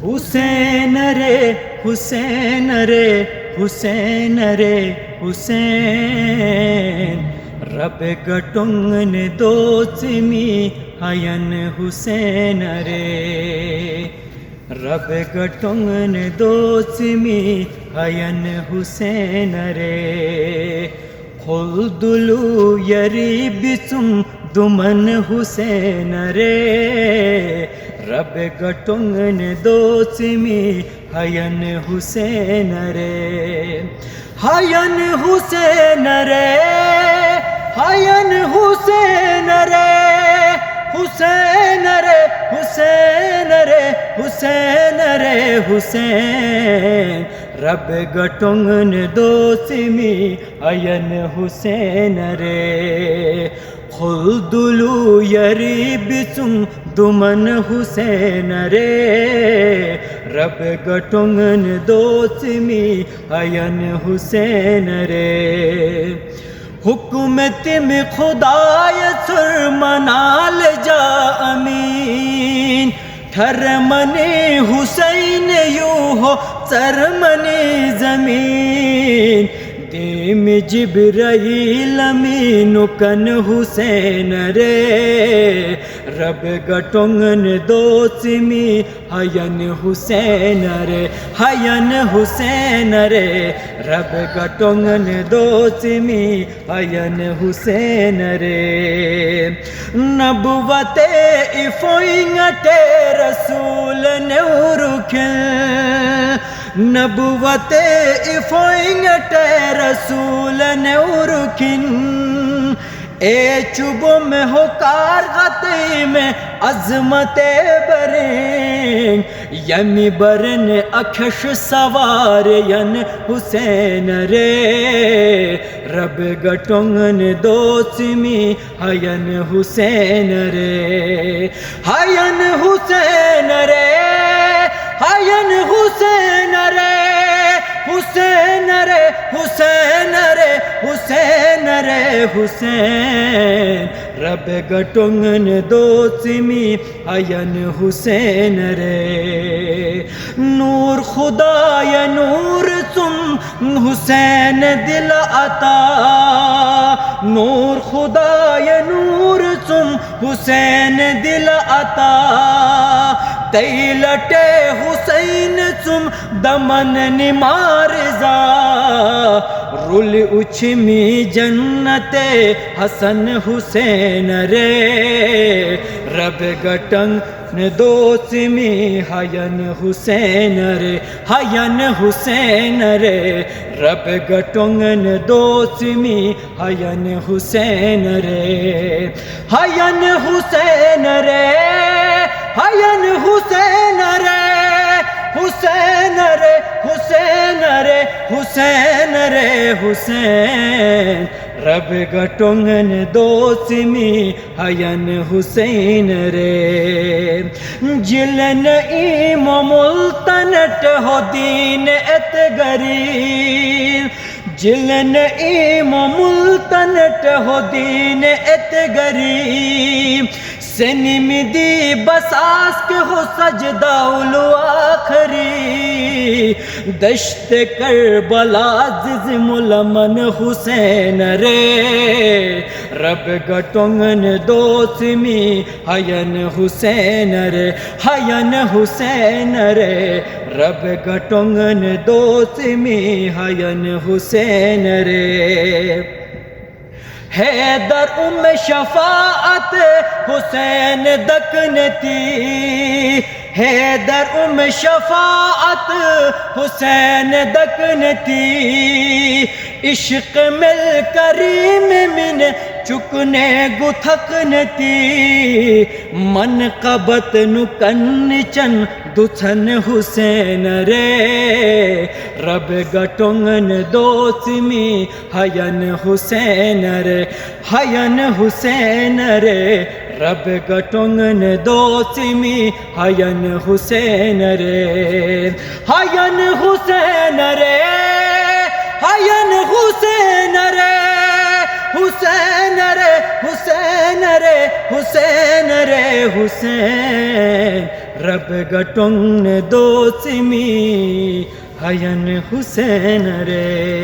حسین رے حسین رے حسین رے حسین رب گٹنگن دوچمی حین حسین رے رب گٹنگن دوچمی حین حسین رے خلدلو یری بچم دمن حسین رے رب گٹنگن دوچمی حین حسین رے حین حسین رے حین حسین رے حسین رے حسین رے حسین رے حسین رب گٹنگن دوچمی حین حسین رے خلدلو یری بچم دمن حسین رے رب گٹنگن دوچمی حین حسین رے حکمت میں خدای سر منال جا امین ٹھرمنی حسین یوں ہو چرمنی زمین دیم جبرائیل امین کن حسین رے رب گٹنگن دوچمی حین حسین رے حین حسین رے رب گٹنگن دوچمی حین حسین رے نبوت افوئنگٹے رسول نورکھل نبوت افوئنگٹے رسول نورکھن اے چوبو میں ہو کارغتی میں عظمت برین یمی برن اکھش سوار ین حسین رے رب گٹنگن دوچمی حین حسین رے حین حسین رے حین حسین رے حسین رے حسین رے حسین رے حسین رب گٹنگن دوچمی حین حسین رے نور خدای نور تم حسین دل عطا نور خدای نور تم حسین دل عطا تیلٹے حسین تم دمن نمارزا رول اچھمی جنت حسن حسین رے رب گٹنگ دوچمی حین حسین رے حین حسین رے رب گٹنگن دوچمی حین حسین رے حین حسین رے حین حسین رے حسین رے حسین رے حسین رے حسین رب گٹنگن دوچمی حین حسین رے جلن ایم ملتنٹ ہو دین اتگری جلن ایم ملتنٹ ہو دین اتگری سنم دی بساس کے ہو سجدہ اولو آخری دشت کربلا ززم لمن حسین رے رب گٹنگن دوچمی حین حسین رے حین حسین رے رب گٹنگن دوچمی حین حسین رے حیدر شفاعت حسین دکنتی حیدر شفاعت حسین دکنتی عشق مل کریم من چکنے گتھکنتی منقبت نکن چن دچھن حسین رے رب گٹنگن دوچمی حین حسین رے حین حسین رے رب گٹنگن دوچمی حین حسین رے حین حسین رے حین حسین رے حسین رے حسین رے حسین رے حسین رب گٹنگ دوسمی حین حسین رے